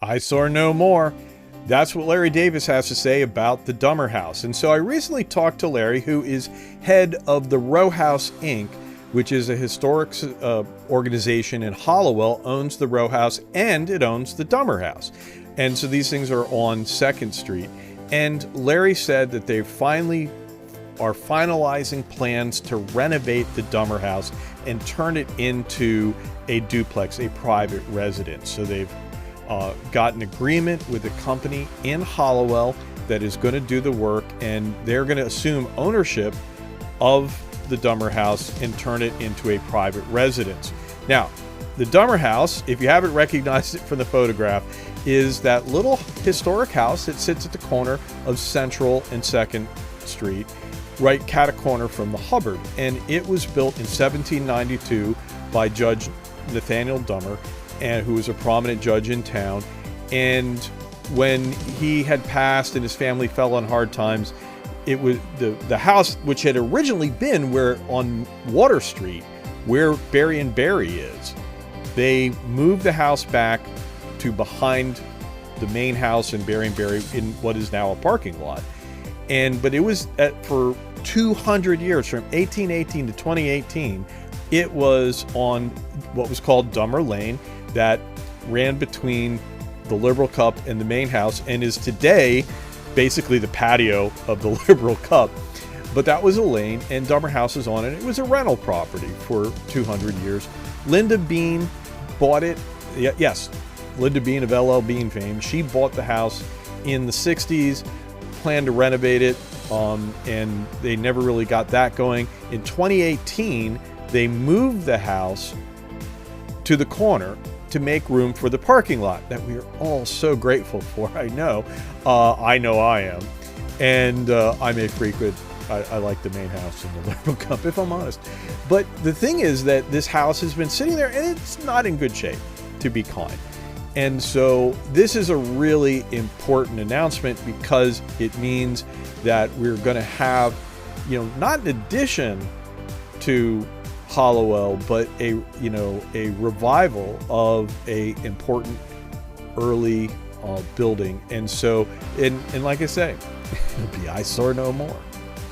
Eyesore no more. That's what Larry Davis has to say about the Dummer House. And so I recently talked to Larry, who is head of the Row House Inc., which is a historic organization in Hallowell, owns the Row House, and it owns the Dummer House. And so these things are on 2nd Street. And Larry said that they finally are finalizing plans to renovate the Dummer House and turn it into a duplex, a private residence. So they've got an agreement with a company in Hallowell that is going to do the work, and they're going to assume ownership of the Dummer House and turn it into a private residence. Now, the Dummer House, if you haven't recognized it from the photograph, is that little historic house that sits at the corner of Central and 2nd Street, right cat-a-corner from the Hubbard. And it was built in 1792 by Judge Nathaniel Dummer, and who was a prominent judge in town. And when he had passed and his family fell on hard times, it was the house, which had originally been where on Water Street, where Berry and Berry is, they moved the house back to behind the main house in Berry and Berry in what is now a parking lot. But it was for 200 years, from 1818 to 2018, it was on what was called Dummer Lane, that ran between the Liberal Cup and the main house, and is today basically the patio of the Liberal Cup. But that was a lane, and Dummer House is on it. It was a rental property for 200 years. Linda Bean bought it. Yes, Linda Bean of LL Bean fame. She bought the house in the 60s, planned to renovate it, and they never really got that going. In 2018, they moved the house to the corner to make room for the parking lot that we are all so grateful for. I know I am. And I'm a frequent, I like the main house and the Liberal Cup, if I'm honest. But the thing is that this house has been sitting there and it's not in good shape, to be kind. And so this is a really important announcement, because it means that we're going to have, not an addition to Hallowell, but a revival of a important early building. And so, and like I say, it'll be eyesore no more.